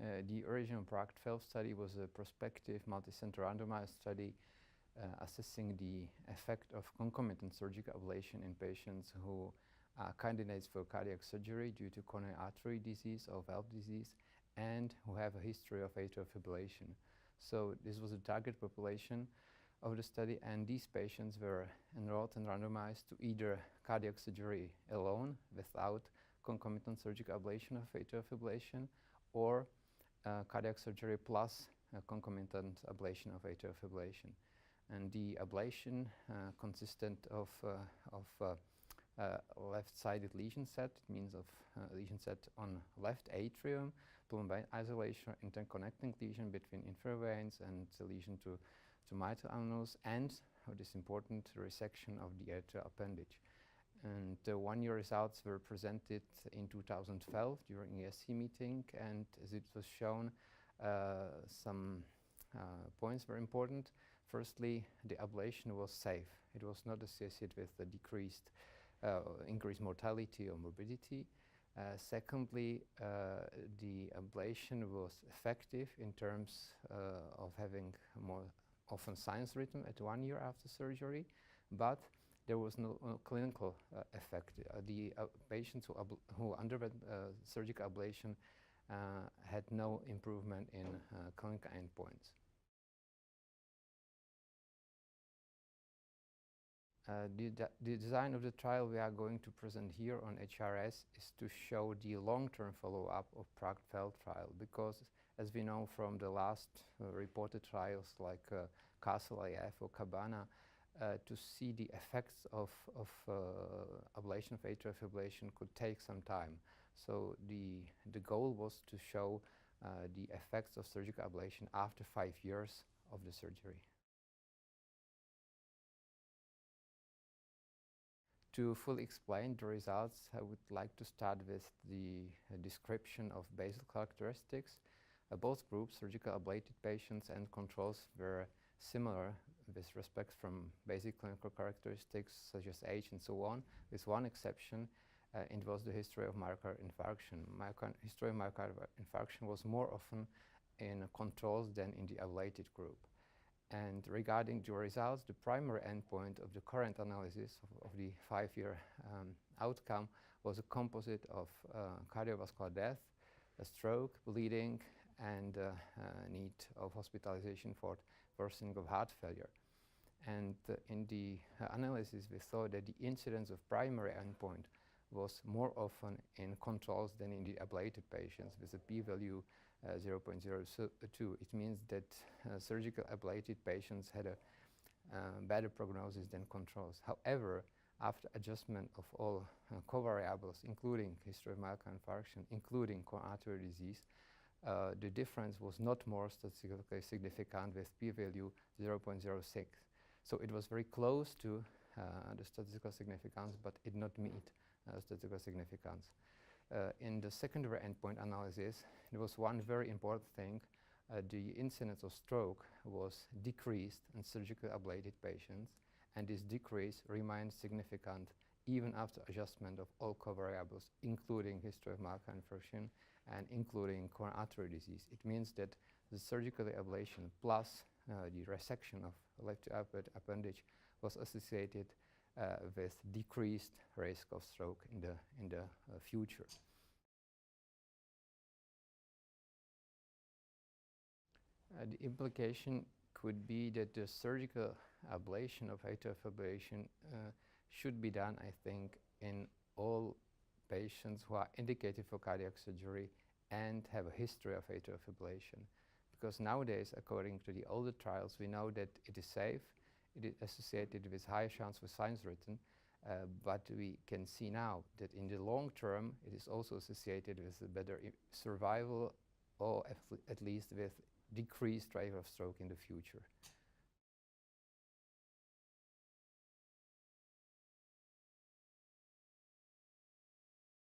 The original Prague-12 study was a prospective multicenter randomized study assessing the effect of concomitant surgical ablation in patients who are candidates for cardiac surgery due to coronary artery disease or valve disease and who have a history of atrial fibrillation. So this was a target population of the study, and these patients were enrolled and randomized to either cardiac surgery alone without concomitant surgical ablation of atrial fibrillation or cardiac surgery plus concomitant ablation of atrial fibrillation. And the ablation consisted of left-sided lesion set. It means of lesion set on left atrium, plumbar vein isolation, interconnecting lesion between inferior veins, and the lesion to mitral annulus, and what is important, resection of the atrial appendage. And the one-year results were presented in 2012 during ESC meeting, and as it was shown, some points were important. Firstly, the ablation was safe. It was not associated with the increased mortality or morbidity. Secondly, the ablation was effective in terms of having more often signs written at 1 year after surgery, but there was no clinical effect. The patients who underwent surgical ablation had no improvement in clinical endpoints. The design of the trial we are going to present here on HRS is to show the long-term follow-up of Prague-12 trial, because as we know from the last reported trials like Castle-AF or Cabana, to see the effects of ablation of atrial fibrillation could take some time. So the goal was to show the effects of surgical ablation after 5 years of the surgery. To fully explain the results, I would like to start with the description of basal characteristics. Both groups, surgical ablated patients and controls, were similar with respect from basic clinical characteristics such as age and so on, with one exception. It was the history of myocardial infarction. History of myocardial infarction was more often in controls than in the ablated group. And regarding the results, the primary endpoint of the current analysis of the 5-year outcome was a composite of cardiovascular death, a stroke, bleeding, and need of hospitalization for worsening of heart failure. And in the analysis, we saw that the incidence of primary endpoint was more often in controls than in the ablated patients, with a p-value 0.02. It means that surgical ablated patients had a better prognosis than controls. However, after adjustment of all covariables, including history of myocardial infarction, including coronary artery disease, the difference was not more statistically significant with p-value 0.06. So it was very close to the statistical significance, but it did not meet statistical significance. In the secondary endpoint analysis, there was one very important thing. The incidence of stroke was decreased in surgically ablated patients, and this decrease remained significant even after adjustment of all covariables, including history of myocardial infarction and including coronary artery disease. It means that the surgical ablation plus the resection of left appendage was associated with decreased risk of stroke in the future. The implication could be that the surgical ablation of atrial fibrillation should be done, I think, in all patients who are indicated for cardiac surgery and have a history of atrial fibrillation. Because nowadays, according to the older trials, we know that it is safe, it is associated with higher chance with signs written, but we can see now that in the long term, it is also associated with a better survival, or at least with decreased rate of stroke in the future.